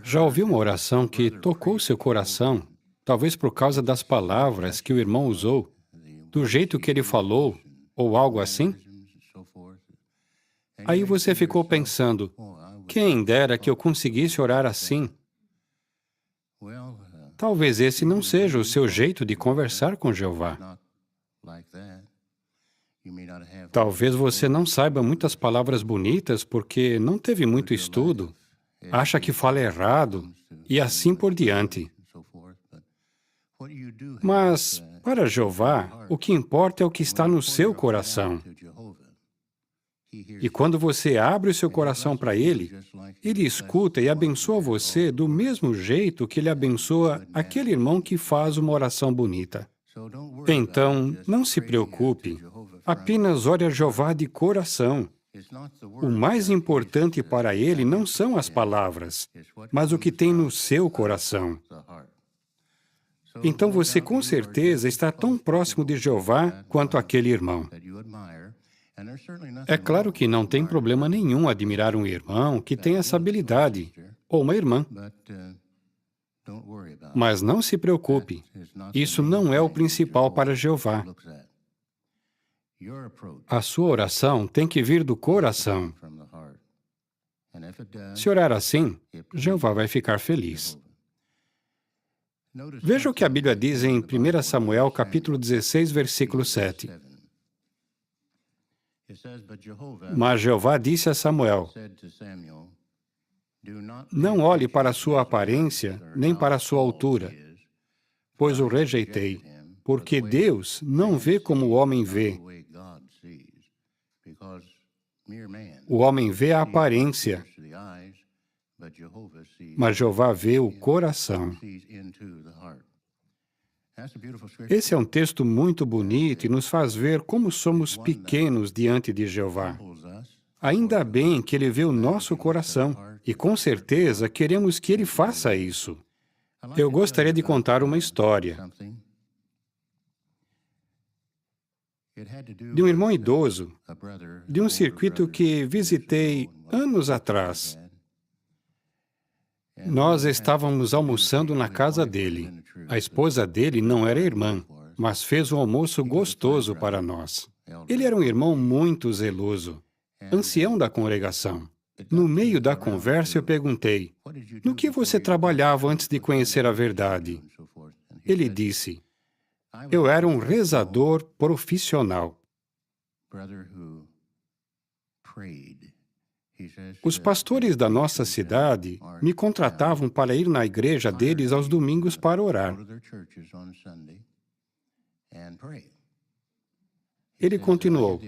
Já ouviu uma oração que tocou seu coração, talvez por causa das palavras que o irmão usou, do jeito que ele falou, ou algo assim? Aí você ficou pensando, quem dera que eu conseguisse orar assim? Talvez esse não seja o seu jeito de conversar com Jeová. Talvez você não saiba muitas palavras bonitas porque não teve muito estudo, acha que fala errado e assim por diante. Mas, para Jeová, o que importa é o que está no seu coração. E quando você abre o seu coração para Ele, Ele escuta e abençoa você do mesmo jeito que Ele abençoa aquele irmão que faz uma oração bonita. Então, não se preocupe, apenas ore a Jeová de coração. O mais importante para Ele não são as palavras, mas o que tem no seu coração. Então você com certeza está tão próximo de Jeová quanto aquele irmão. É claro que não tem problema nenhum admirar um irmão que tem essa habilidade, ou uma irmã. Mas não se preocupe, isso não é o principal para Jeová. A sua oração tem que vir do coração. Se orar assim, Jeová vai ficar feliz. Veja o que a Bíblia diz em 1 Samuel, capítulo 16, versículo 7. Mas Jeová disse a Samuel, não olhe para a sua aparência, nem para a sua altura, pois o rejeitei, porque Deus não vê como o homem vê. O homem vê a aparência, mas Jeová vê o coração. Esse é um texto muito bonito e nos faz ver como somos pequenos diante de Jeová. Ainda bem que Ele vê o nosso coração e, com certeza, queremos que Ele faça isso. Eu gostaria de contar uma história de um irmão idoso, de um circuito que visitei anos atrás. Nós estávamos almoçando na casa dele. A esposa dele não era irmã, mas fez um almoço gostoso para nós. Ele era um irmão muito zeloso, ancião da congregação. No meio da conversa, eu perguntei, no que você trabalhava antes de conhecer a verdade? Ele disse, eu era um rezador profissional. Os pastores da nossa cidade me contratavam para ir na igreja deles aos domingos para orar. Ele continuou,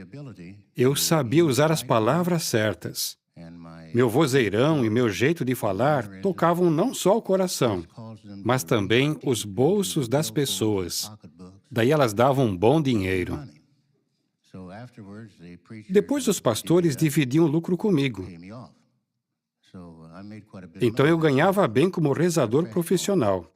eu sabia usar as palavras certas. Meu vozeirão e meu jeito de falar tocavam não só o coração, mas também os bolsos das pessoas. Daí elas davam um bom dinheiro. Depois os pastores dividiam o lucro comigo. Então eu ganhava bem como rezador profissional.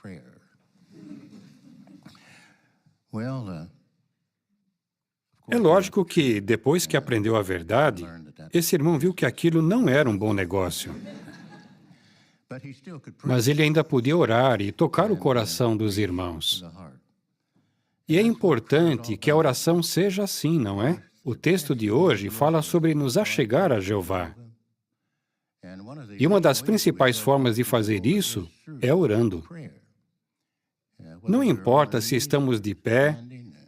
É lógico que, depois que aprendeu a verdade, esse irmão viu que aquilo não era um bom negócio. Mas ele ainda podia orar e tocar o coração dos irmãos. E é importante que a oração seja assim, não é? O texto de hoje fala sobre nos achegar a Jeová. E uma das principais formas de fazer isso é orando. Não importa se estamos de pé,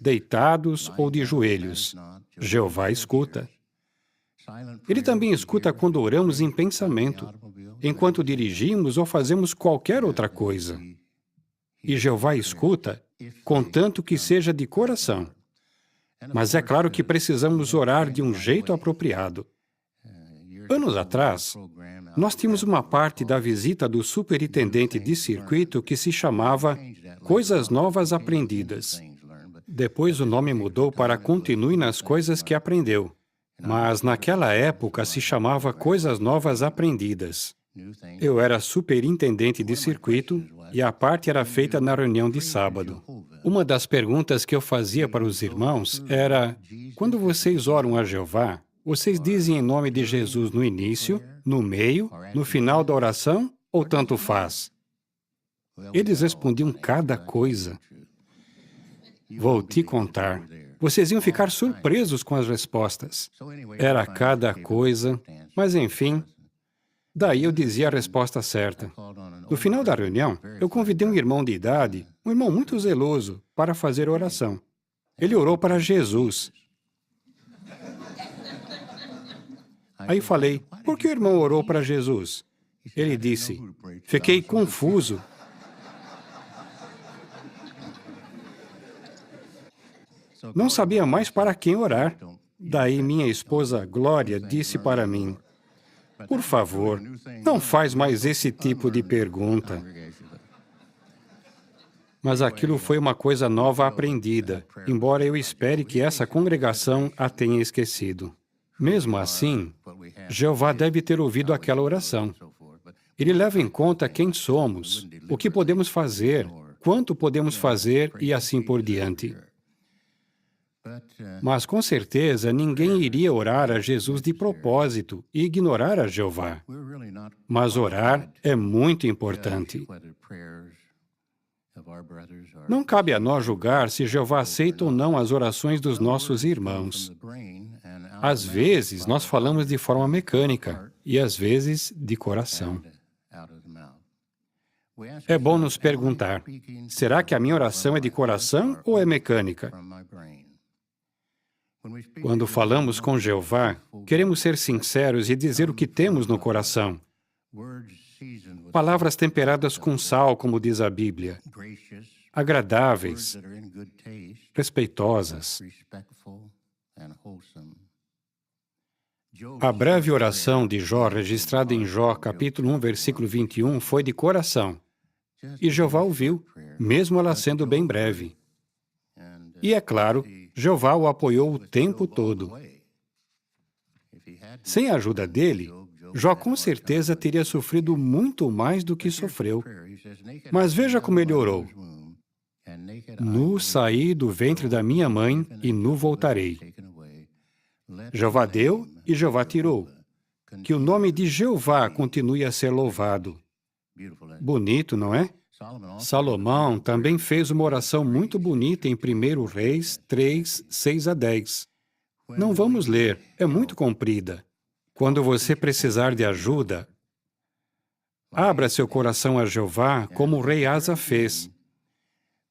deitados ou de joelhos, Jeová escuta. Ele também escuta quando oramos em pensamento, enquanto dirigimos ou fazemos qualquer outra coisa. E Jeová escuta, contanto que seja de coração. Mas é claro que precisamos orar de um jeito apropriado. Anos atrás, nós tínhamos uma parte da visita do superintendente de circuito que se chamava Coisas Novas Aprendidas. Depois o nome mudou para Continue nas Coisas que Aprendeu. Mas naquela época se chamava Coisas Novas Aprendidas. Eu era superintendente de circuito e a parte era feita na reunião de sábado. Uma das perguntas que eu fazia para os irmãos era, quando vocês oram a Jeová, vocês dizem em nome de Jesus no início, no meio, no final da oração ou tanto faz? Eles respondiam cada coisa. Vou te contar. Vocês iam ficar surpresos com as respostas. Era cada coisa, mas enfim, daí eu dizia a resposta certa. No final da reunião, eu convidei um irmão de idade, um irmão muito zeloso, para fazer oração. Ele orou para Jesus. Aí falei, por que o irmão orou para Jesus? Ele disse, fiquei confuso. Não sabia mais para quem orar. Daí minha esposa Glória disse para mim, por favor, não faz mais esse tipo de pergunta. Mas aquilo foi uma coisa nova aprendida, embora eu espere que essa congregação a tenha esquecido. Mesmo assim, Jeová deve ter ouvido aquela oração. Ele leva em conta quem somos, o que podemos fazer, quanto podemos fazer e assim por diante. Mas, com certeza, ninguém iria orar a Jesus de propósito e ignorar a Jeová. Mas orar é muito importante. Não cabe a nós julgar se Jeová aceita ou não as orações dos nossos irmãos. Às vezes, nós falamos de forma mecânica e, às vezes, de coração. É bom nos perguntar, será que a minha oração é de coração ou é mecânica? Quando falamos com Jeová, queremos ser sinceros e dizer o que temos no coração. Palavras temperadas com sal, como diz a Bíblia, agradáveis, respeitosas. A breve oração de Jó, registrada em Jó, capítulo 1, versículo 21, foi de coração. E Jeová ouviu, mesmo ela sendo bem breve. E, é claro, Jeová o apoiou o tempo todo. Sem a ajuda dele, Jó com certeza teria sofrido muito mais do que sofreu. Mas veja como ele orou. Nu saí do ventre da minha mãe e nu voltarei. Jeová deu e Jeová tirou. Que o nome de Jeová continue a ser louvado. Bonito, não é? Salomão também fez uma oração muito bonita em 1 Reis 3, 6 a 10. Não vamos ler, é muito comprida. Quando você precisar de ajuda, abra seu coração a Jeová, como o rei Asa fez.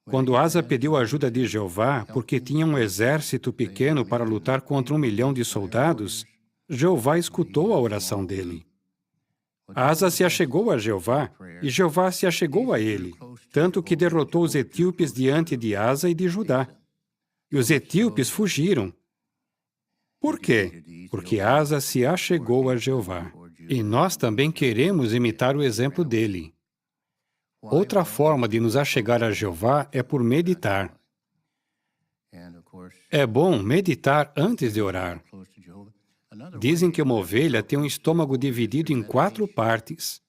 Quando Asa pediu a ajuda de Jeová, porque tinha um exército pequeno para lutar contra 1 milhão de soldados, Jeová escutou a oração dele. Asa se achegou a Jeová, e Jeová se achegou a ele, tanto que derrotou os etíopes diante de Asa e de Judá. E os etíopes fugiram. Por quê? Porque Asa se achegou a Jeová. E nós também queremos imitar o exemplo dele. Outra forma de nos achegar a Jeová é por meditar. É bom meditar antes de orar. Dizem que uma ovelha tem um estômago dividido em 4 partes.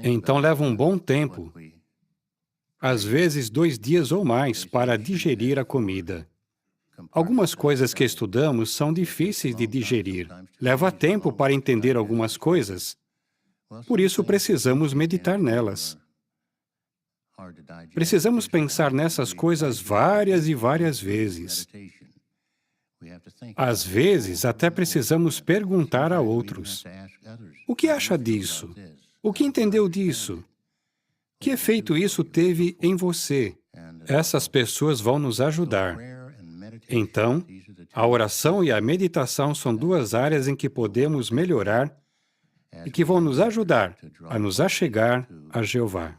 Então leva um bom tempo, às vezes 2 dias ou mais, para digerir a comida. Algumas coisas que estudamos são difíceis de digerir. Leva tempo para entender algumas coisas. Por isso precisamos meditar nelas. Precisamos pensar nessas coisas várias e várias vezes. Às vezes, até precisamos perguntar a outros. O que acha disso? O que entendeu disso? Que efeito isso teve em você? Essas pessoas vão nos ajudar. Então, a oração e a meditação são 2 áreas em que podemos melhorar e que vão nos ajudar a nos achegar a Jeová.